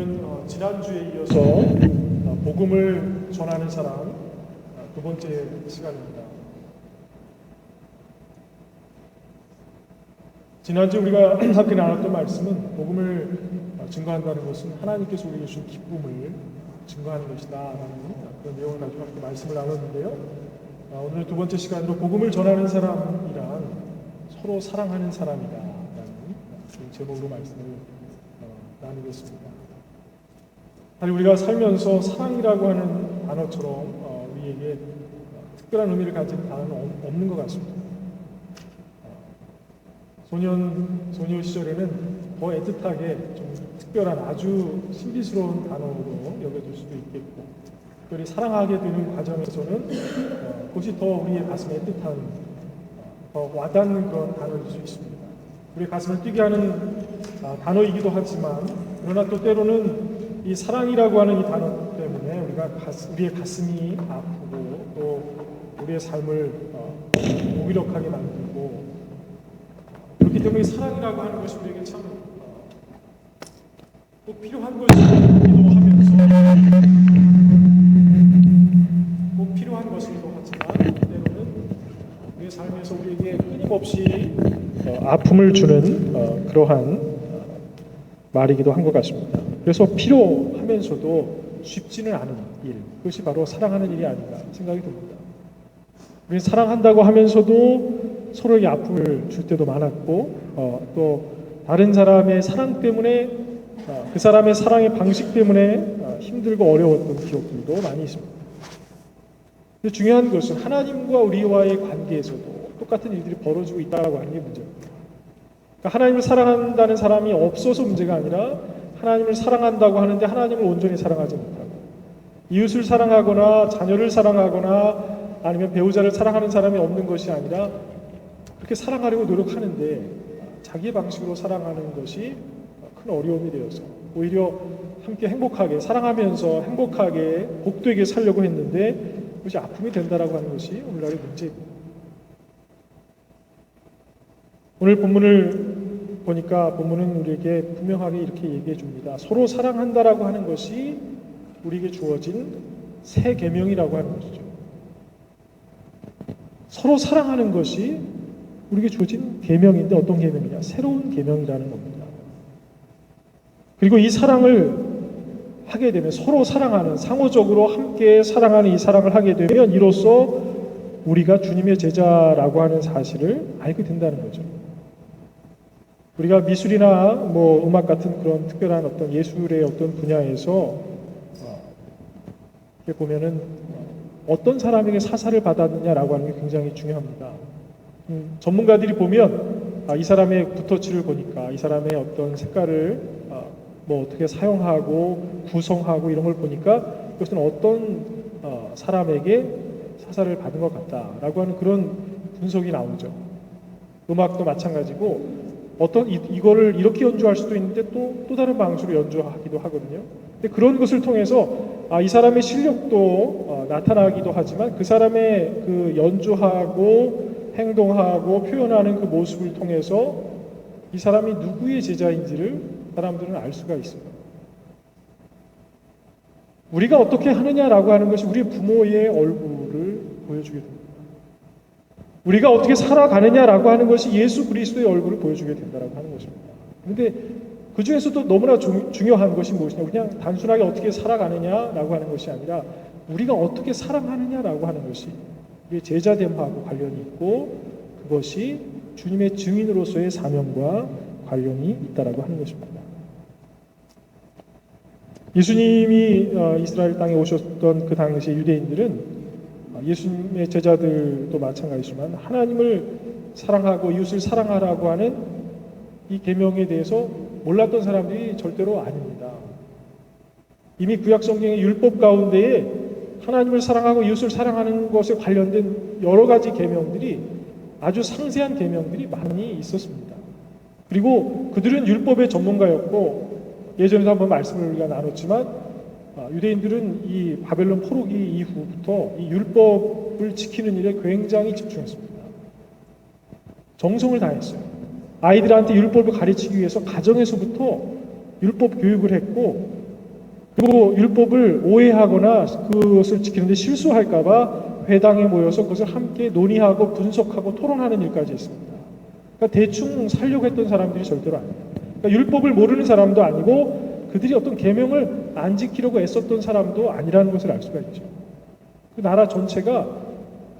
우리는 지난주에 이어서 복음을 전하는 사람 두 번째 시간입니다. 지난주 우리가 함께 나눴던 말씀은 복음을 증거한다는 것은 하나님께서 우리에게 주신 기쁨을 증거하는 것이다 라는 그런 내용을 가지고 함께 말씀을 나눴는데요. 오늘 두 번째 시간으로 복음을 전하는 사람이란 서로 사랑하는 사람이다 라는 제목으로 말씀을 나누겠습니다. 사실 우리가 살면서 사랑이라고 하는 단어처럼 우리에게 특별한 의미를 가진 단어는 없는 것 같습니다. 소녀 시절에는 더 애틋하게 좀 특별한 아주 신비스러운 단어로 여겨질 수도 있겠고, 특별히 사랑하게 되는 과정에서는 그것이 더 우리의 가슴에 애틋한, 더 와닿는 그런 단어일 수 있습니다. 우리의 가슴을 뛰게 하는 단어이기도 하지만, 그러나 또 때로는 이 사랑이라고 하는 이 단어 때문에 우리의 가슴이 아프고 또 우리의 삶을 무기력하게 만들고, 그렇기 때문에 사랑이라고 하는 것이 우리에게 참 꼭 필요한 것이기도 하면서 꼭 필요한 것이기도 하지만, 때로는 우리의 삶에서 우리에게 끊임없이 아픔을 주는 그러한 말이기도 한 것 같습니다. 그래서 필요하면서도 쉽지는 않은 일, 그것이 바로 사랑하는 일이 아닌가 생각이 듭니다. 우리는 사랑한다고 하면서도 서로에게 아픔을 줄 때도 많았고, 또 다른 사람의 사랑 때문에, 그 사람의 사랑의 방식 때문에 힘들고 어려웠던 기억들도 많이 있습니다. 근데 중요한 것은 하나님과 우리와의 관계에서도 똑같은 일들이 벌어지고 있다고 하는 게 문제입니다. 그러니까 하나님을 사랑한다는 사람이 없어서 문제가 아니라, 하나님을 사랑한다고 하는데 하나님을 온전히 사랑하지 못하고, 이웃을 사랑하거나 자녀를 사랑하거나 아니면 배우자를 사랑하는 사람이 없는 것이 아니라, 그렇게 사랑하려고 노력하는데 자기의 방식으로 사랑하는 것이 큰 어려움이 되어서 오히려 함께 행복하게 사랑하면서 행복하게 복되게 살려고 했는데 그것이 아픔이 된다라고 하는 것이 오늘날의 문제입니다. 오늘 본문을 보니까 본문은 우리에게 분명하게 이렇게 얘기해 줍니다. 서로 사랑한다라고 하는 것이 우리에게 주어진 새 계명이라고 하는 것이죠. 서로 사랑하는 것이 우리에게 주어진 계명인데, 어떤 계명이냐? 새로운 계명이라는 겁니다. 그리고 이 사랑을 하게 되면, 서로 사랑하는, 상호적으로 함께 사랑하는 이 사랑을 하게 되면 이로써 우리가 주님의 제자라고 하는 사실을 알게 된다는 거죠. 우리가 미술이나 음악 같은 그런 특별한 어떤 예술의 어떤 분야에서 이렇게 보면은 어떤 사람에게 사사를 받았느냐라고 하는 게 굉장히 중요합니다. 전문가들이 보면 이 사람의 붓터치를 보니까 이 사람의 어떤 색깔을 어떻게 사용하고 구성하고 이런 걸 보니까 이것은 어떤 사람에게 사사를 받은 것 같다라고 하는 그런 분석이 나오죠. 음악도 마찬가지고 이거를 이렇게 연주할 수도 있는데 또 다른 방식으로 연주하기도 하거든요. 근데 그런 것을 통해서 이 사람의 실력도 나타나기도 하지만, 그 사람의 그 연주하고 행동하고 표현하는 그 모습을 통해서 이 사람이 누구의 제자인지를 사람들은 알 수가 있습니다. 우리가 어떻게 하느냐라고 하는 것이 우리 부모의 얼굴을 보여주게 됩니다. 우리가 어떻게 살아가느냐라고 하는 것이 예수 그리스도의 얼굴을 보여주게 된다라고 하는 것입니다. 그런데 그 중에서도 너무나 중요한 것이 무엇이냐? 그냥 단순하게 어떻게 살아가느냐라고 하는 것이 아니라, 우리가 어떻게 사랑하느냐라고 하는 것이 우리의 제자됨하고 관련이 있고, 그것이 주님의 증인으로서의 사명과 관련이 있다라고 하는 것입니다. 예수님이 이스라엘 땅에 오셨던 그 당시 유대인들은 예수님의 제자들도 마찬가지지만 하나님을 사랑하고 이웃을 사랑하라고 하는 이 계명에 대해서 몰랐던 사람들이 절대로 아닙니다. 이미 구약 성경의 율법 가운데에 하나님을 사랑하고 이웃을 사랑하는 것에 관련된 여러 가지 계명들이, 아주 상세한 계명들이 많이 있었습니다. 그리고 그들은 율법의 전문가였고, 예전에도 한번 말씀을 우리가 나눴지만 유대인들은 이 바벨론 포로기 이후부터 이 율법을 지키는 일에 굉장히 집중했습니다. 정성을 다했어요. 아이들한테 율법을 가르치기 위해서 가정에서부터 율법 교육을 했고, 그리고 율법을 오해하거나 그것을 지키는데 실수할까봐 회당에 모여서 그것을 함께 논의하고 분석하고 토론하는 일까지 있습니다. 그러니까 대충 살려고 했던 사람들이 절대로 아니에요. 그러니까 율법을 모르는 사람도 아니고 그들이 어떤 계명을 안 지키려고 애썼던 사람도 아니라는 것을 알 수가 있죠. 그 나라 전체가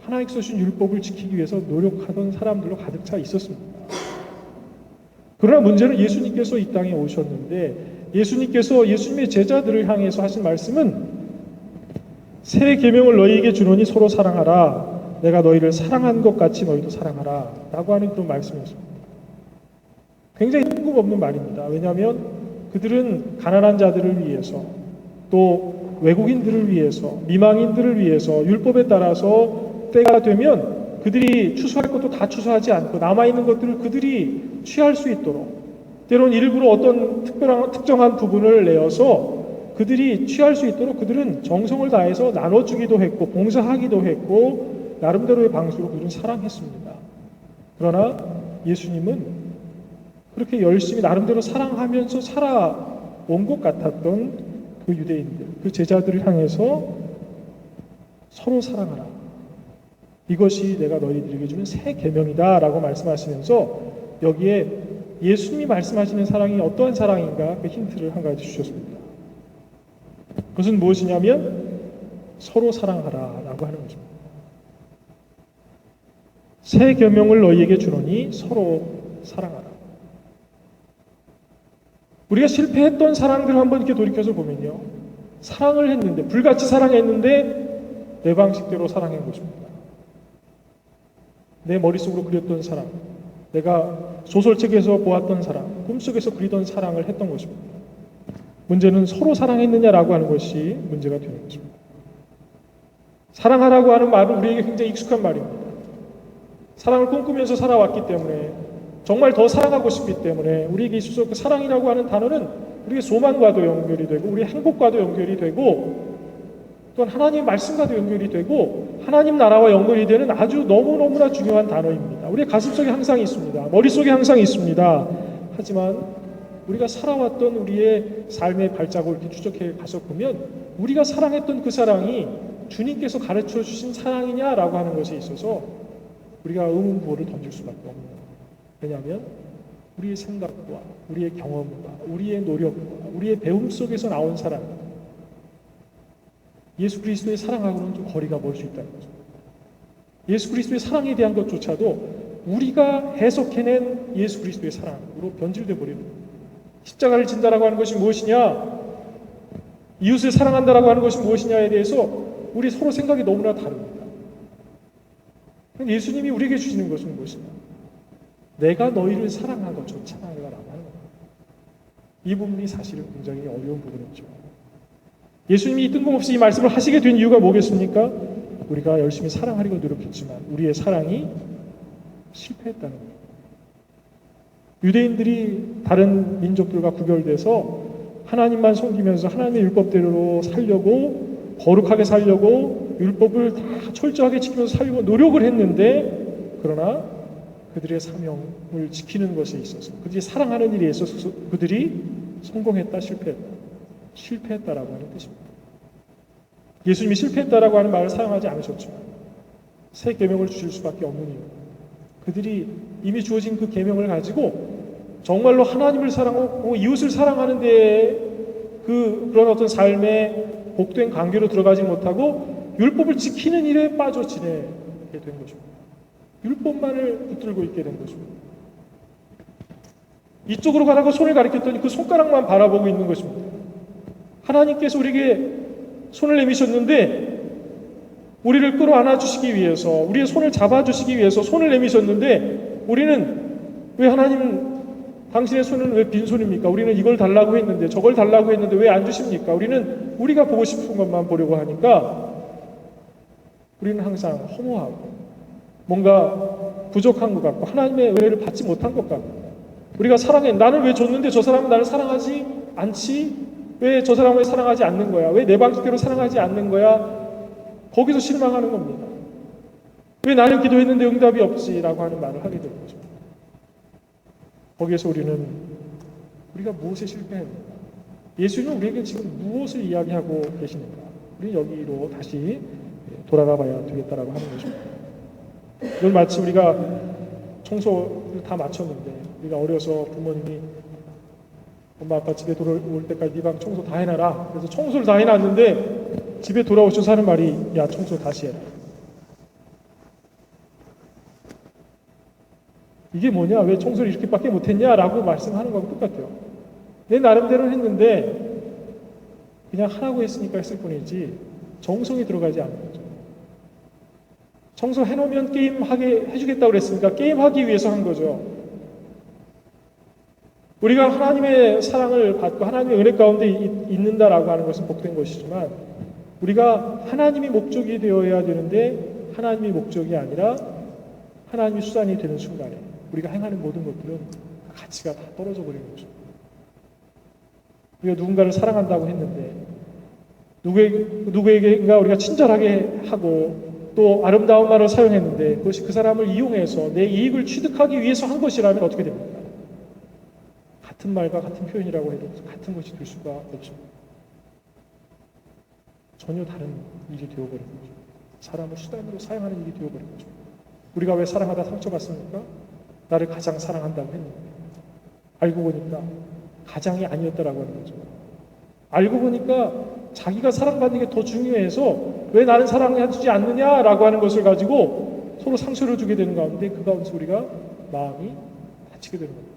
하나님께서 주신 율법을 지키기 위해서 노력하던 사람들로 가득 차 있었습니다. 그러나 문제는 예수님께서 이 땅에 오셨는데 예수님께서 예수님의 제자들을 향해서 하신 말씀은 새 계명을 너희에게 주노니 서로 사랑하라. 내가 너희를 사랑한 것 같이 너희도 사랑하라. 라고 하는 그런 말씀이었습니다. 굉장히 뜬금없는 말입니다. 왜냐하면 그들은 가난한 자들을 위해서 또 외국인들을 위해서 미망인들을 위해서 율법에 따라서 때가 되면 그들이 추수할 것도 다 추수하지 않고 남아있는 것들을 그들이 취할 수 있도록 때로는 일부러 어떤 특정한 부분을 내어서 그들이 취할 수 있도록 그들은 정성을 다해서 나눠주기도 했고 봉사하기도 했고 나름대로의 방식으로 그들은 사랑했습니다. 그러나 예수님은 그렇게 열심히 나름대로 사랑하면서 살아온 것 같았던 그 유대인들, 그 제자들을 향해서 서로 사랑하라. 이것이 내가 너희들에게 주는 새 계명이다 라고 말씀하시면서 여기에 예수님이 말씀하시는 사랑이 어떠한 사랑인가 그 힌트를 한 가지 주셨습니다. 그것은 무엇이냐면 서로 사랑하라 라고 하는 것입니다. 새 계명을 너희에게 주노니 서로 사랑하라. 우리가 실패했던 사랑들을 한번 이렇게 돌이켜서 보면요, 사랑을 했는데 불같이 사랑했는데 내 방식대로 사랑한 것입니다. 내 머릿속으로 그렸던 사랑, 내가 소설책에서 보았던 사랑, 꿈속에서 그리던 사랑을 했던 것입니다. 문제는 서로 사랑했느냐라고 하는 것이 문제가 되는 것입니다. 사랑하라고 하는 말은 우리에게 굉장히 익숙한 말입니다. 사랑을 꿈꾸면서 살아왔기 때문에 정말 더 사랑하고 싶기 때문에 우리에게 있어서 그 사랑이라고 하는 단어는 우리의 소망과도 연결이 되고 우리의 행복과도 연결이 되고 또한 하나님의 말씀과도 연결이 되고 하나님 나라와 연결이 되는 아주 너무너무나 중요한 단어입니다. 우리의 가슴속에 항상 있습니다. 머릿속에 항상 있습니다. 하지만 우리가 살아왔던 우리의 삶의 발자국을 이렇게 추적해 가서 보면 우리가 사랑했던 그 사랑이 주님께서 가르쳐 주신 사랑이냐라고 하는 것에 있어서 우리가 의문부호를 던질 수밖에 없는 거예요. 왜냐하면 우리의 생각과 우리의 경험과 우리의 노력과 우리의 배움 속에서 나온 사랑, 예수 그리스도의 사랑하고는 좀 거리가 멀 수 있다는 거죠. 예수 그리스도의 사랑에 대한 것조차도 우리가 해석해낸 예수 그리스도의 사랑으로 변질돼 버리는 거예요. 십자가를 진다라고 하는 것이 무엇이냐, 이웃을 사랑한다라고 하는 것이 무엇이냐에 대해서 우리 서로 생각이 너무나 다릅니다. 예수님이 우리에게 주시는 것은 무엇이냐, 내가 너희를 사랑한 것 좋잖아 라고 하는 겁니다. 이 부분이 사실은 굉장히 어려운 부분이죠. 예수님이 뜬금없이 이 말씀을 하시게 된 이유가 뭐겠습니까? 우리가 열심히 사랑하려고 노력했지만 우리의 사랑이 실패했다는 거예요. 유대인들이 다른 민족들과 구별돼서 하나님만 섬기면서 하나님의 율법대로 살려고 거룩하게 살려고 율법을 다 철저하게 지키면서 살려고 노력을 했는데 그러나 그들의 사명을 지키는 것에 있어서 그들이 사랑하는 일에 있어서 그들이 성공했다 실패했다라고 하는 뜻입니다. 예수님이 실패했다라고 하는 말을 사용하지 않으셨지만 새 계명을 주실 수밖에 없는 이유, 그들이 이미 주어진 그 계명을 가지고 정말로 하나님을 사랑하고 이웃을 사랑하는 데에 그런 어떤 삶의 복된 관계로 들어가지 못하고 율법을 지키는 일에 빠져 지내게 된 것입니다. 율법만을 붙들고 있게 된 것입니다. 이쪽으로 가라고 손을 가리켰더니 그 손가락만 바라보고 있는 것입니다. 하나님께서 우리에게 손을 내미셨는데 우리를 끌어안아 주시기 위해서 우리의 손을 잡아주시기 위해서 손을 내미셨는데 우리는 왜 하나님 당신의 손은 왜 빈손입니까? 우리는 이걸 달라고 했는데 저걸 달라고 했는데 왜 안 주십니까? 우리는 우리가 보고 싶은 것만 보려고 하니까 우리는 항상 허무하고 뭔가 부족한 것 같고 하나님의 은혜를 받지 못한 것 같고 우리가 사랑해, 나는 왜 줬는데 저 사람은 나를 사랑하지 않지? 왜 저 사람을 사랑하지 않는 거야? 왜 내 방식대로 사랑하지 않는 거야? 거기서 실망하는 겁니다. 왜 나는 기도했는데 응답이 없지? 라고 하는 말을 하게 되는 거죠. 거기에서 우리가 무엇에 실패했는가? 예수님은 우리에게 지금 무엇을 이야기하고 계시는가? 우리는 여기로 다시 돌아가 봐야 되겠다라고 하는 것입니다. 이건 마치 우리가 청소를 다 마쳤는데, 우리가 어려서 부모님이 엄마 아빠 집에 돌아올 때까지 네 방 청소 다 해놔라. 그래서 청소를 다 해놨는데 집에 돌아오셔서 하는 말이, 야, 청소 다시 해라. 이게 뭐냐? 왜 청소를 이렇게밖에 못했냐? 라고 말씀하는 거하고 똑같아요. 내 나름대로 했는데 그냥 하라고 했으니까 했을 뿐이지 정성이 들어가지 않는 거죠. 청소 해놓으면 게임하게 해주겠다고 그랬으니까 게임하기 위해서 한 거죠. 우리가 하나님의 사랑을 받고 하나님의 은혜 가운데 있는다라고 하는 것은 복된 것이지만, 우리가 하나님이 목적이 되어야 되는데 하나님이 목적이 아니라 하나님이 수단이 되는 순간에 우리가 행하는 모든 것들은 가치가 다 떨어져 버리는 거죠. 우리가 누군가를 사랑한다고 했는데 누구에게인가 우리가 친절하게 하고 또 아름다운 말을 사용했는데 그것이 그 사람을 이용해서 내 이익을 취득하기 위해서 한 것이라면 어떻게 됩니까? 같은 말과 같은 표현이라고 해도 같은 것이 될 수가 없죠. 전혀 다른 일이 되어버린 거죠. 사람을 수단으로 사용하는 일이 되어버린 거죠. 우리가 왜 사랑하다 상처받습니까? 나를 가장 사랑한다고 했는데 알고 보니까 가장이 아니었다라고 하는 거죠. 알고 보니까 자기가 사랑받는 게 더 중요해서 왜 나는 사랑해주지 않느냐라고 하는 것을 가지고 서로 상처를 주게 되는 가운데 그 가운데서 우리가 마음이 다치게 되는 겁니다.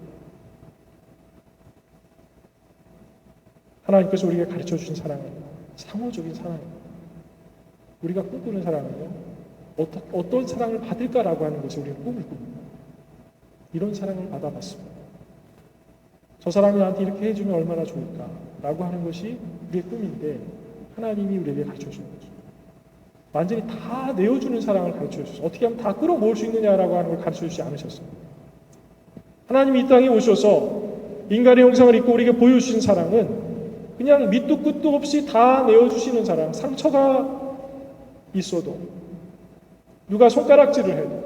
하나님께서 우리에게 가르쳐 주신 사랑은 상호적인 사랑입니다. 우리가 꿈꾸는 사랑은요, 어떤 사랑을 받을까라고 하는 것을 우리는 꿈을 꿉니다. 이런 사랑을 받아봤습니다. 저 사람이 나한테 이렇게 해주면 얼마나 좋을까 라고 하는 것이 우리의 꿈인데, 하나님이 우리에게 가르쳐 주는 거죠. 완전히 다 내어주는 사랑을 가르쳐 주셨어요. 어떻게 하면 다 끌어모을 수 있느냐라고 하는 걸 가르쳐 주지 않으셨어요. 하나님이 이 땅에 오셔서 인간의 형상을 입고 우리에게 보여주신 사랑은 그냥 밑도 끝도 없이 다 내어주시는 사랑. 상처가 있어도, 누가 손가락질을 해도,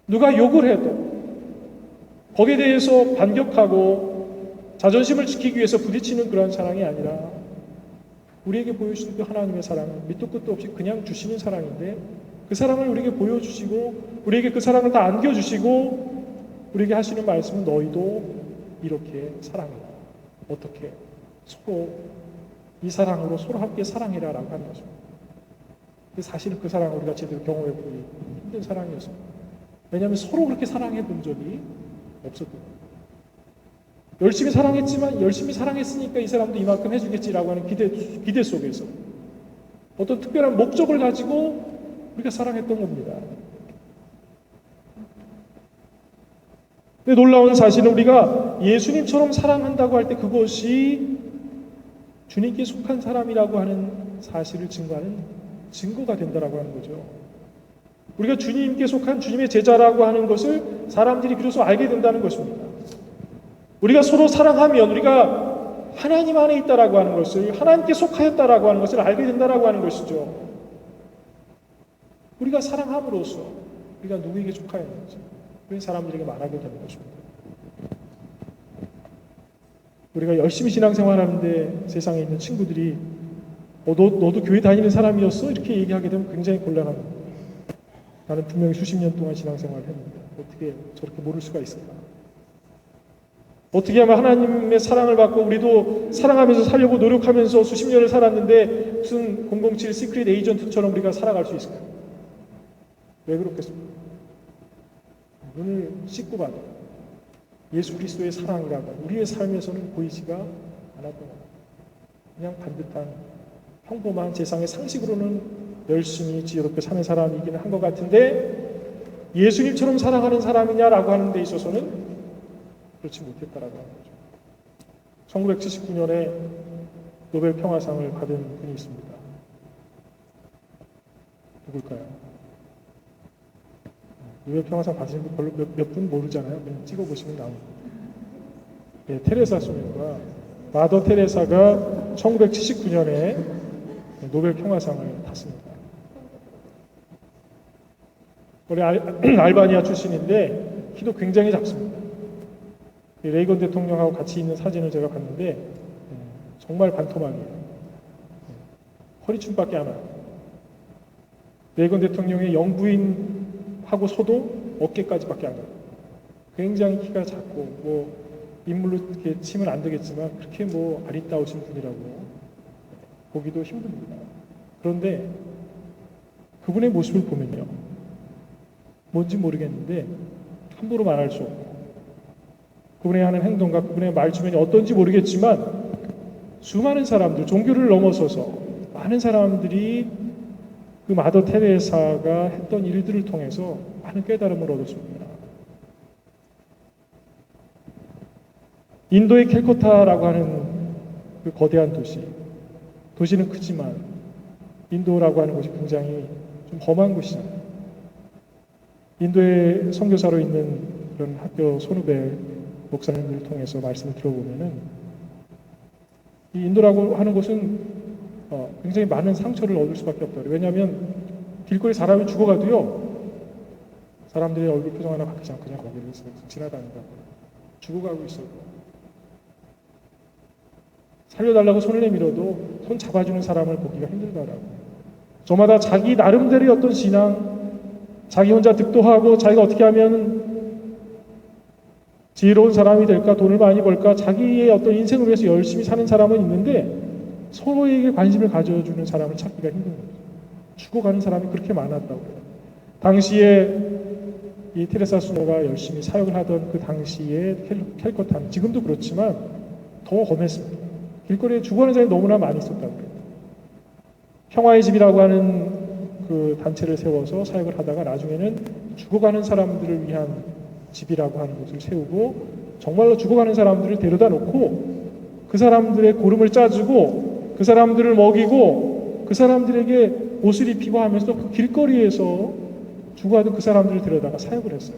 누가 욕을 해도 거기에 대해서 반격하고 자존심을 지키기 위해서 부딪히는 그런 사랑이 아니라, 우리에게 보여주신 그 하나님의 사랑은 밑도 끝도 없이 그냥 주시는 사랑인데, 그 사랑을 우리에게 보여주시고 우리에게 그 사랑을 다 안겨주시고 우리에게 하시는 말씀은 너희도 이렇게 사랑해라. 어떻게? 서로 이 사랑으로 서로 함께 사랑해라 라고 하는 것입니다. 사실은 그 사랑을 우리가 제대로 경험해보기 힘든 사랑이었습니다. 왜냐하면 서로 그렇게 사랑해 본 적이 없었거든요. 열심히 사랑했지만 열심히 사랑했으니까 이 사람도 이만큼 해주겠지라고 하는 기대 속에서 어떤 특별한 목적을 가지고 우리가 사랑했던 겁니다. 근데 놀라운 사실은 우리가 예수님처럼 사랑한다고 할 때 그것이 주님께 속한 사람이라고 하는 사실을 증거하는 증거가 된다라고 하는 거죠. 우리가 주님께 속한 주님의 제자라고 하는 것을 사람들이 비로소 알게 된다는 것입니다. 우리가 서로 사랑하면 우리가 하나님 안에 있다라고 하는 것을, 하나님께 속하였다라고 하는 것을 알게 된다라고 하는 것이죠. 우리가 사랑함으로써 우리가 누구에게 속하였는지 그런 사람들에게 말하게 되는 것입니다. 우리가 열심히 신앙생활하는데 세상에 있는 친구들이 너도 교회 다니는 사람이었어? 이렇게 얘기하게 되면 굉장히 곤란합니다. 나는 분명히 수십 년 동안 신앙생활을 했는데 어떻게 저렇게 모를 수가 있을까? 어떻게 하면 하나님의 사랑을 받고 우리도 사랑하면서 살려고 노력하면서 수십 년을 살았는데 무슨 007 시크릿 에이전트처럼 우리가 살아갈 수 있을까? 왜 그렇겠습니까? 눈을 씻고 봐도 예수 그리스도의 사랑이라고 우리의 삶에서는 보이지가 않았던 겁니다. 그냥 반듯한 평범한 세상의 상식으로는 열심히 지혜롭게 사는 사람이기는 한 것 같은데, 예수님처럼 사랑하는 사람이냐라고 하는 데 있어서는 그렇지 못했다라고 하는 거죠. 1979년에 노벨 평화상을 받은 분이 있습니다. 누굴까요? 노벨 평화상 받으신 분 별로 몇 분 모르잖아요. 그냥 찍어보시면 나옵니다. 네, 테레사 소년과 마더 테레사가 1979년에 노벨 평화상을 탔습니다. 원래 알바니아 출신인데 키도 굉장히 작습니다. 레이건 대통령하고 같이 있는 사진을 제가 봤는데 정말 반토막이에요. 허리춤밖에 안 와요. 레이건 대통령의 영부인하고서도 어깨까지밖에 안 가요. 굉장히 키가 작고 뭐 인물로 이렇게 치면 안 되겠지만 그렇게 뭐 아리따우신 분이라고 보기도 힘듭니다. 그런데 그분의 모습을 보면요, 뭔지 모르겠는데 함부로 말할 수 없고 그분의 하는 행동과 그분의 말주변이 어떤지 모르겠지만 수많은 사람들, 종교를 넘어서서 많은 사람들이 그 마더 테레사가 했던 일들을 통해서 많은 깨달음을 얻었습니다. 인도의 캘커타라고 하는 그 거대한 도시는 크지만 인도라고 하는 곳이 굉장히 좀 험한 곳이잖아요. 인도의 선교사로 있는 그런 학교 손후배 목사님들을 통해서 말씀을 들어보면은 이 인도라고 하는 곳은 굉장히 많은 상처를 얻을 수밖에 없다. 왜냐하면 길거리 사람이 죽어가도요, 사람들의 얼굴 표정 하나 바뀌지 않고 그냥 거기를 지나다닌다고 죽어가고 있어요. 살려달라고 손을 내밀어도 손 잡아주는 사람을 보기가 힘들다라고. 저마다 자기 나름대로의 어떤 신앙, 자기 혼자 득도하고 자기가 어떻게 하면 지혜로운 사람이 될까, 돈을 많이 벌까, 자기의 어떤 인생을 위해서 열심히 사는 사람은 있는데 서로에게 관심을 가져주는 사람을 찾기가 힘든 거죠. 죽어가는 사람이 그렇게 많았다고 해요. 당시에 이 테레사 수녀가 열심히 사역을 하던 그 당시에 캘커타는 지금도 그렇지만 더 험했습니다. 길거리에 죽어가는 사람이 너무나 많이 있었다고 해요. 평화의 집이라고 하는 그 단체를 세워서 사역을 하다가 나중에는 죽어가는 사람들을 위한 집이라고 하는 곳을 세우고 정말로 죽어가는 사람들을 데려다 놓고 그 사람들의 고름을 짜주고 그 사람들을 먹이고 그 사람들에게 옷을 입히고 하면서 그 길거리에서 죽어가던 그 사람들을 데려다가 사역을 했어요.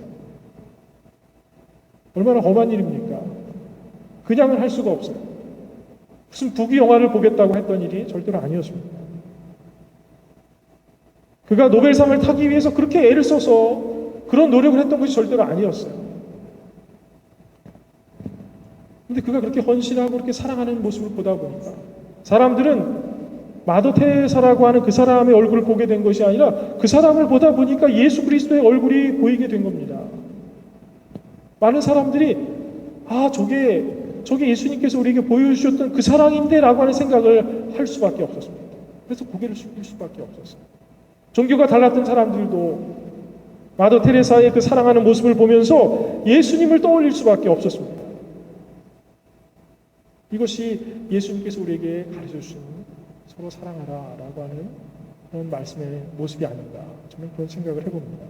얼마나 험한 일입니까? 그냥은 할 수가 없어요. 무슨 북이 영화를 보겠다고 했던 일이 절대로 아니었습니다. 그가 노벨상을 타기 위해서 그렇게 애를 써서 그런 노력을 했던 것이 절대로 아니었어요. 근데 그가 그렇게 헌신하고 그렇게 사랑하는 모습을 보다 보니까 사람들은 마더 테레사라고 하는 그 사람의 얼굴을 보게 된 것이 아니라 그 사람을 보다 보니까 예수 그리스도의 얼굴이 보이게 된 겁니다. 많은 사람들이 저게 예수님께서 우리에게 보여주셨던 그 사랑인데 라고 하는 생각을 할 수밖에 없었습니다. 그래서 고개를 숙일 수밖에 없었어요. 종교가 달랐던 사람들도 마더 테레사의 그 사랑하는 모습을 보면서 예수님을 떠올릴 수밖에 없었습니다. 이것이 예수님께서 우리에게 가르쳐주신 서로 사랑하라 라고 하는 그런 말씀의 모습이 아닌가, 저는 그런 생각을 해봅니다.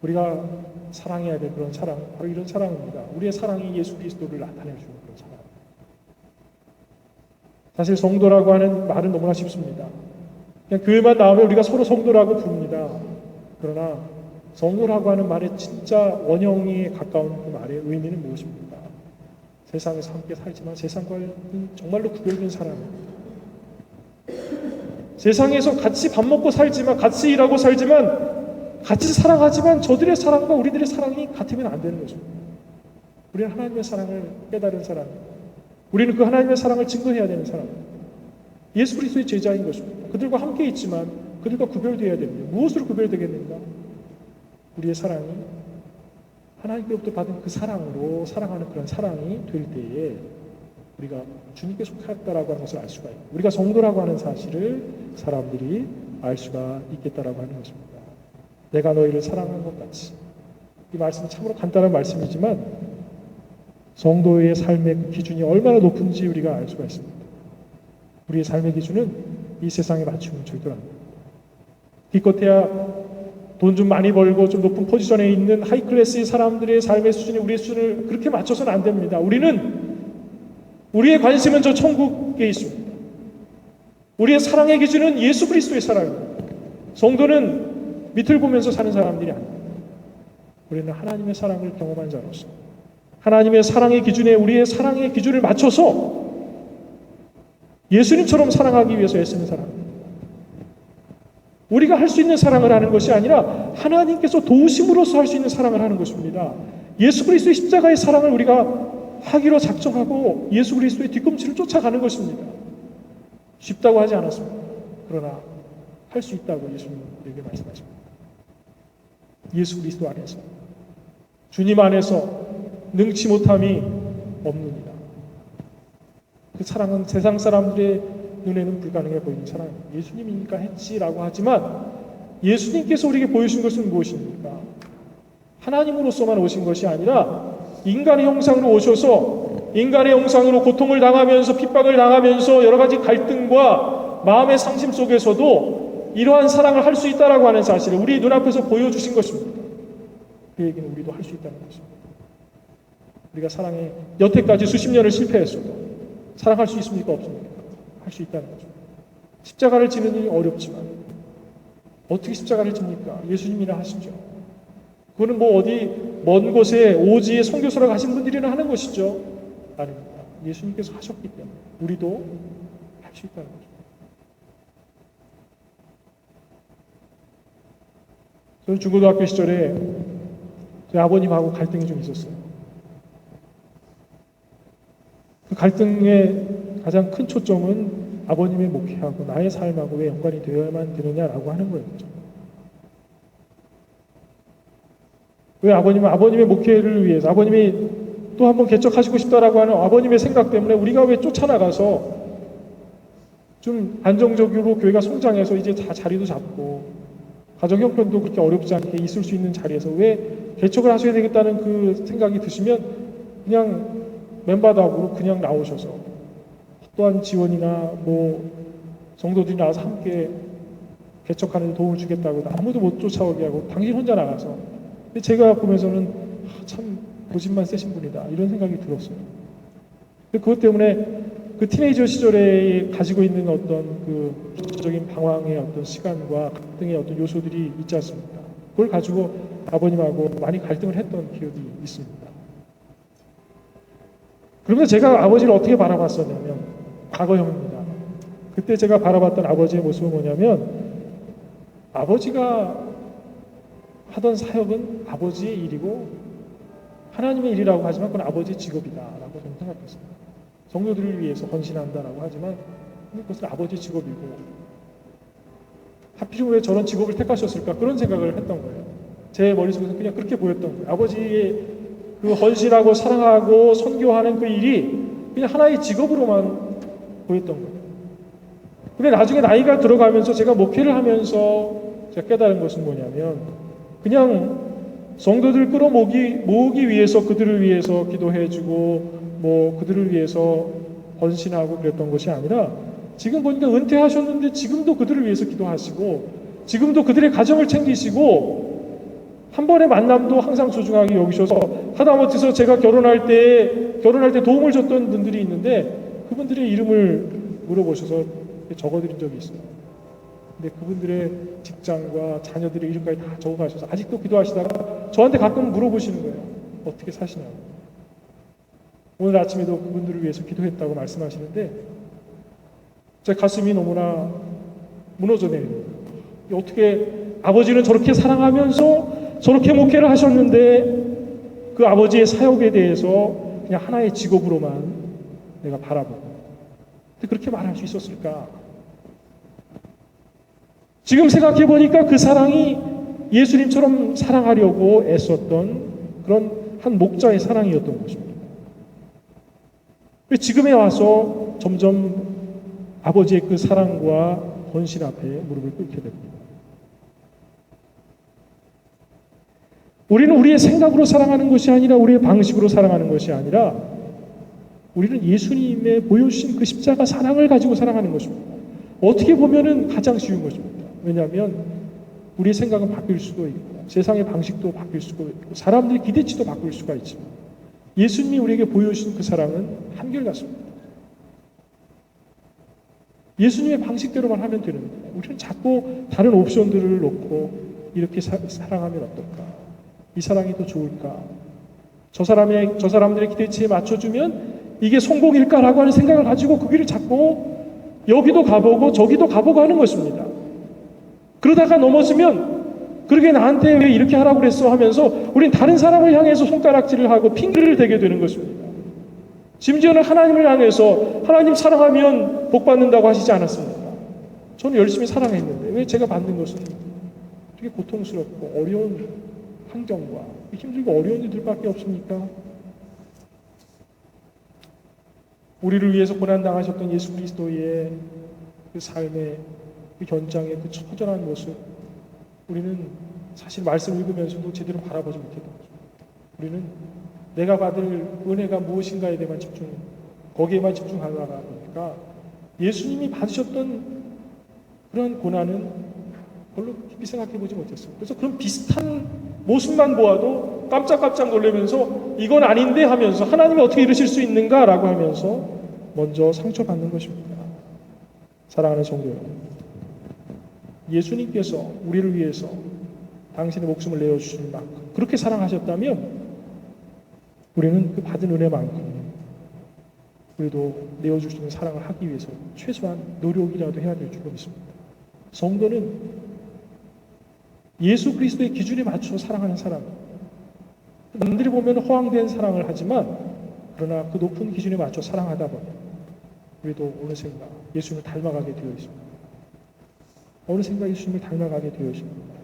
우리가 사랑해야 될 그런 사랑, 바로 이런 사랑입니다. 우리의 사랑이 예수 그리스도를 나타내주는 그런 사랑. 사실 성도라고 하는 말은 너무나 쉽습니다. 그냥 교회만 나오면 우리가 서로 성도라고 부릅니다. 그러나 성도라고 하는 말의 진짜 원형에 가까운 그 말의 의미는 무엇입니까? 세상에서 함께 살지만 세상과는 정말로 구별된 사람입니다. 세상에서 같이 밥 먹고 살지만, 같이 일하고 살지만, 같이 사랑하지만 저들의 사랑과 우리들의 사랑이 같으면 안 되는 것입니다. 우리는 하나님의 사랑을 깨달은 사람입니다. 우리는 그 하나님의 사랑을 증거해야 되는 사람입니다. 예수 그리스도의 제자인 것입니다. 그들과 함께 있지만 그들과 구별되어야 됩니다. 무엇으로 구별되겠는가? 우리의 사랑이 하나님께로부터 받은 그 사랑으로 사랑하는 그런 사랑이 될 때에 우리가 주님께 속했다라고 하는 것을 알 수가 있고, 우리가 성도라고 하는 사실을 사람들이 알 수가 있겠다라고 하는 것입니다. 내가 너희를 사랑한 것 같이. 이 말씀은 참으로 간단한 말씀이지만 성도의 삶의 그 기준이 얼마나 높은지 우리가 알 수가 있습니다. 우리의 삶의 기준은 이 세상에 맞추면 절대로 안 됩니다. 기껏해야 돈 좀 많이 벌고 좀 높은 포지션에 있는 하이클래스의 사람들의 삶의 수준이 우리의 수준을 그렇게 맞춰서는 안 됩니다. 우리의 관심은 저 천국에 있습니다. 우리의 사랑의 기준은 예수 그리스도의 사랑입니다. 성도는 밑을 보면서 사는 사람들이 아닙니다. 우리는 하나님의 사랑을 경험한 자로서 하나님의 사랑의 기준에 우리의 사랑의 기준을 맞춰서 예수님처럼 사랑하기 위해서 애쓰는 사람입니다. 우리가 할 수 있는 사랑을 하는 것이 아니라 하나님께서 도우심으로써 할 수 있는 사랑을 하는 것입니다. 예수 그리스도의 십자가의 사랑을 우리가 하기로 작정하고 예수 그리스도의 뒤꿈치를 쫓아가는 것입니다. 쉽다고 하지 않았습니다. 그러나 할 수 있다고 예수님에게 말씀하십니다. 예수 그리스도 안에서, 주님 안에서 능치 못함이 없느니라. 그 사랑은 세상 사람들의 눈에는 불가능해 보이는 사랑입니다. 예수님이니까 했지라고 하지만 예수님께서 우리에게 보여주신 것은 무엇입니까? 하나님으로서만 오신 것이 아니라 인간의 형상으로 오셔서 인간의 형상으로 고통을 당하면서 핍박을 당하면서 여러 가지 갈등과 마음의 상심 속에서도 이러한 사랑을 할 수 있다라고 하는 사실을 우리 눈앞에서 보여주신 것입니다. 그 얘기는 우리도 할 수 있다는 것입니다. 우리가 사랑에 여태까지 수십 년을 실패했어도 사랑할 수 있습니까? 없습니까? 할 수 있다는 거죠. 십자가를 지는 일이 어렵지만 어떻게 십자가를 집니까? 예수님이나 하시죠. 그거는 뭐 어디 먼 곳에 오지에 선교사로 가신 분들이나 하는 것이죠. 아닙니다. 예수님께서 하셨기 때문에 우리도 할 수 있다는 거죠. 저는 중고등학교 시절에 저희 아버님하고 갈등이 좀 있었어요. 그 갈등의 가장 큰 초점은 아버님의 목회하고 나의 삶하고 왜 연관이 되어야만 되느냐라고 하는 거였죠. 왜 아버님의 목회를 위해서 아버님이 또 한번 개척하시고 싶다라고 하는 아버님의 생각 때문에 우리가 왜 쫓아나가서 좀 안정적으로 교회가 성장해서 이제 다 자리도 잡고 가정 형편도 그렇게 어렵지 않게 있을 수 있는 자리에서 왜 개척을 하셔야 되겠다는 그 생각이 드시면 그냥 맨바닥으로 그냥 나오셔서 또한 지원이나 뭐 성도들이 나와서 함께 개척하는 데 도움을 주겠다고 아무도 못 쫓아오게 하고 당신 혼자 나가서 근데 제가 보면서는 참 고집만 세신 분이다 이런 생각이 들었어요. 그것 때문에 그 티네이저 시절에 가지고 있는 어떤 그 적인 방황의 어떤 시간과 갈등의 어떤 요소들이 있지 않습니까? 그걸 가지고 아버님하고 많이 갈등을 했던 기억이 있습니다. 그러면서 제가 아버지를 어떻게 바라봤었냐면 과거형입니다. 그때 제가 바라봤던 아버지의 모습은 뭐냐면 아버지가 하던 사역은 아버지의 일이고 하나님의 일이라고 하지만 그건 아버지의 직업이다라고 저는 생각했습니다. 성도들을 위해서 헌신한다라고 하지만 그것은 아버지의 직업이고 하필이면 왜 저런 직업을 택하셨을까 그런 생각을 했던 거예요. 제 머릿속에서 그냥 그렇게 보였던 거예요. 아버지의 그 헌신하고 사랑하고 선교하는 그 일이 그냥 하나의 직업으로만 보였던 거예요. 근데 나중에 나이가 들어가면서 제가 목회를 하면서 제가 깨달은 것은 뭐냐면 그냥 성도들 끌어모으기 위해서 그들을 위해서 기도해주고 뭐 그들을 위해서 헌신하고 그랬던 것이 아니라 지금 보니까 은퇴하셨는데 지금도 그들을 위해서 기도하시고 지금도 그들의 가정을 챙기시고 한 번의 만남도 항상 소중하게 여기셔서 하다못해서 제가 결혼할 때 도움을 줬던 분들이 있는데 그분들의 이름을 물어보셔서 적어드린 적이 있어요. 근데 그분들의 직장과 자녀들의 이름까지 다 적어가셔서 아직도 기도하시다가 저한테 가끔 물어보시는 거예요. 어떻게 사시냐고. 오늘 아침에도 그분들을 위해서 기도했다고 말씀하시는데 제 가슴이 너무나 무너져 내려요. 어떻게 아버지는 저렇게 사랑하면서 저렇게 목회를 하셨는데 그 아버지의 사역에 대해서 그냥 하나의 직업으로만 내가 바라보고 근데 그렇게 말할 수 있었을까? 지금 생각해 보니까 그 사랑이 예수님처럼 사랑하려고 애썼던 그런 한 목자의 사랑이었던 것입니다. 지금에 와서 점점 아버지의 그 사랑과 헌신 앞에 무릎을 꿇게 됩니다. 우리는 우리의 생각으로 사랑하는 것이 아니라 우리의 방식으로 사랑하는 것이 아니라 우리는 예수님의 보여주신 그 십자가 사랑을 가지고 사랑하는 것입니다. 어떻게 보면은 가장 쉬운 것입니다. 왜냐하면 우리의 생각은 바뀔 수도 있고 세상의 방식도 바뀔 수도 있고 사람들의 기대치도 바뀔 수가 있지만 예수님이 우리에게 보여주신 그 사랑은 한결같습니다. 예수님의 방식대로만 하면 되는데 우리는 자꾸 다른 옵션들을 놓고 이렇게 사랑하면 어떨까? 이 사랑이 더 좋을까? 저 사람들의 기대치에 맞춰주면 이게 성공일까라고 하는 생각을 가지고 그 길을 찾고 여기도 가보고 저기도 가보고 하는 것입니다. 그러다가 넘어지면 그러게 나한테 왜 이렇게 하라고 그랬어 하면서 우린 다른 사람을 향해서 손가락질을 하고 핑계를 대게 되는 것입니다. 심지어는 하나님을 향해서 하나님 사랑하면 복 받는다고 하시지 않았습니까? 저는 열심히 사랑했는데 왜 제가 받는 것은 되게 고통스럽고 어려운 환경과 힘들고 어려운 일들밖에 없습니까? 우리를 위해서 고난당하셨던 예수 그리스도의 그 삶의 그 현장의 그 처절한 모습, 우리는 사실 말씀 읽으면서도 제대로 바라보지 못했던 거죠. 우리는 내가 받을 은혜가 무엇인가에 대해만 거기에만 집중하다가 보니까 예수님이 받으셨던 그런 고난은 별로 깊이 생각해 보지 못했어요. 그래서 그런 비슷한 모습만 보아도 깜짝깜짝 놀라면서 이건 아닌데 하면서 하나님이 어떻게 이러실 수 있는가라고 하면서 먼저 상처받는 것입니다. 사랑하는 성도 여러분, 예수님께서 우리를 위해서 당신의 목숨을 내어주신 만큼 그렇게 사랑하셨다면 우리는 그 받은 은혜만큼 우리도 내어줄 수 있는 사랑을 하기 위해서 최소한 노력이라도 해야 될 줄로 믿습니다. 성도는 예수 그리스도의 기준에 맞춰 사랑하는 사람, 남들이 보면 허황된 사랑을 하지만 그러나 그 높은 기준에 맞춰 사랑하다 보면 우리도 어느샌가 예수님을 닮아가게 되어 있습니다. 어느샌가 예수님을 닮아가게 되어 있습니다.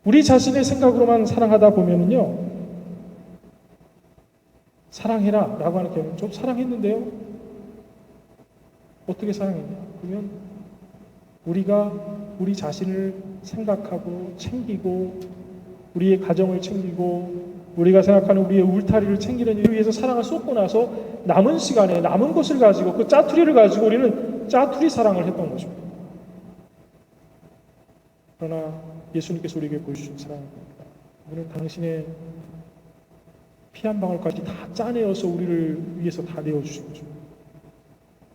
우리 자신의 생각으로만 사랑하다 보면은요, 사랑해라 라고 하는 경우는 좀 사랑했는데요, 어떻게 사랑했냐? 그러면 우리가 우리 자신을 생각하고 챙기고 우리의 가정을 챙기고 우리가 생각하는 우리의 울타리를 챙기는 일을 위해서 사랑을 쏟고 나서 남은 시간에 남은 것을 가지고 그 짜투리를 가지고 우리는 짜투리 사랑을 했던 것입니다. 그러나 예수님께서 우리에게 보여주신 사랑입니다. 그분은 당신의 피 한 방울까지 다 짜내어서 우리를 위해서 다 내어주신 거죠.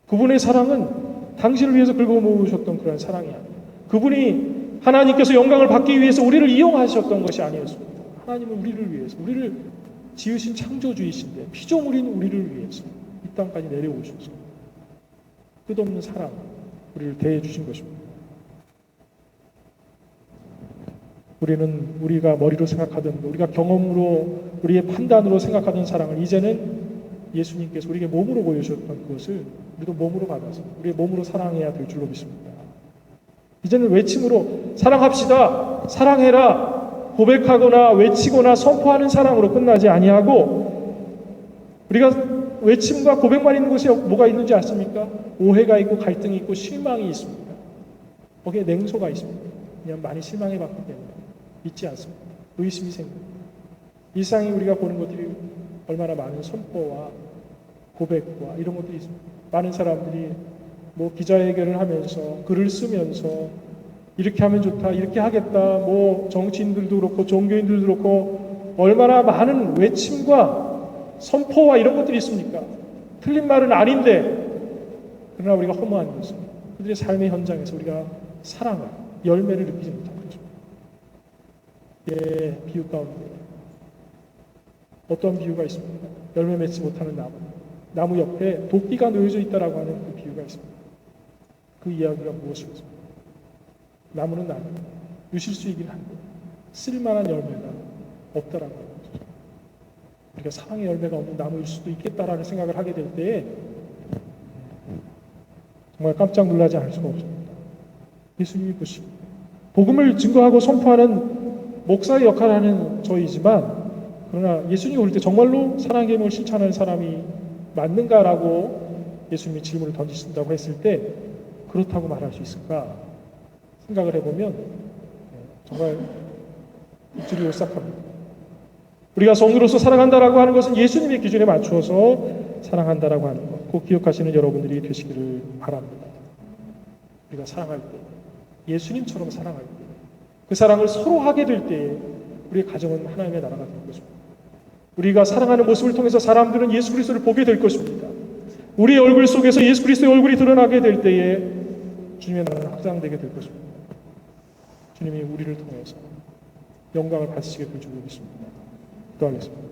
그분의 사랑은 당신을 위해서 긁어모으셨던 그런 사랑이 아니에요. 그분이 하나님께서 영광을 받기 위해서 우리를 이용하셨던 것이 아니었습니다. 하나님은 우리를 위해서, 우리를 지으신 창조주이신데 피조물인 우리를 위해서 이 땅까지 내려오셔서 끝없는 사랑 우리를 대해주신 것입니다. 우리는 우리가 머리로 생각하던, 우리가 경험으로, 우리의 판단으로 생각하던 사랑을 이제는 예수님께서 우리에게 몸으로 보여주셨던 그것을 우리도 몸으로 받아서 우리의 몸으로 사랑해야 될 줄로 믿습니다. 이제는 외침으로 사랑합시다, 사랑해라, 고백하거나 외치거나 선포하는 사랑으로 끝나지 아니하고, 우리가 외침과 고백만 있는 곳에 뭐가 있는지 아십니까? 오해가 있고 갈등이 있고 실망이 있습니다. 거기에 냉소가 있습니다. 그냥 많이 실망해봤기 때문에 믿지 않습니다. 의심이 생깁니다. 일상이 우리가 보는 것들이 얼마나 많은 선포와 고백과 이런 것들이 있습니다. 많은 사람들이 뭐 기자회견을 하면서 글을 쓰면서 이렇게 하면 좋다, 이렇게 하겠다, 뭐 정치인들도 그렇고 종교인들도 그렇고 얼마나 많은 외침과 선포와 이런 것들이 있습니까? 틀린 말은 아닌데, 그러나 우리가 허무한 것은 그들의 삶의 현장에서 우리가 사랑을, 열매를 느끼지 못하는 거죠. 예, 비유 가운데 어떤 비유가 있습니까? 열매 맺지 못하는 나무 옆에 도끼가 놓여져 있다라고 하는 그 비유가 있습니다. 그 이야기가 무엇이겠습니까? 나무는 유실수이긴 한데 쓸만한 열매가 없다라는 거죠. 우리가 사랑의 열매가 없는 나무일 수도 있겠다라는 생각을 하게 될 때에 정말 깜짝 놀라지 않을 수가 없습니다. 예수님이 보시고 복음을 증거하고 선포하는 목사의 역할을 하는 저희지만, 그러나 예수님이 올 때 정말로 사랑의 계명을 실천하는 사람이 맞는가라고 예수님이 질문을 던지신다고 했을 때 그렇다고 말할 수 있을까 생각을 해보면 정말 입술이 오싹합니다. 우리가 성도로서 사랑한다라고 하는 것은 예수님의 기준에 맞추어서 사랑한다라고 하는 것, 꼭 기억하시는 여러분들이 되시기를 바랍니다. 우리가 사랑할 때, 예수님처럼 사랑할 때, 그 사랑을 서로 하게 될 때에 우리의 가정은 하나님의 나라가 될 것입니다. 우리가 사랑하는 모습을 통해서 사람들은 예수 그리스도를 보게 될 것입니다. 우리의 얼굴 속에서 예수 그리스도의 얼굴이 드러나게 될 때에 주님의 나라는 확장되게 될 것입니다. 주님이 우리를 통해서 영광을 받으시게 될 줄 믿습니다. 기도하겠습니다.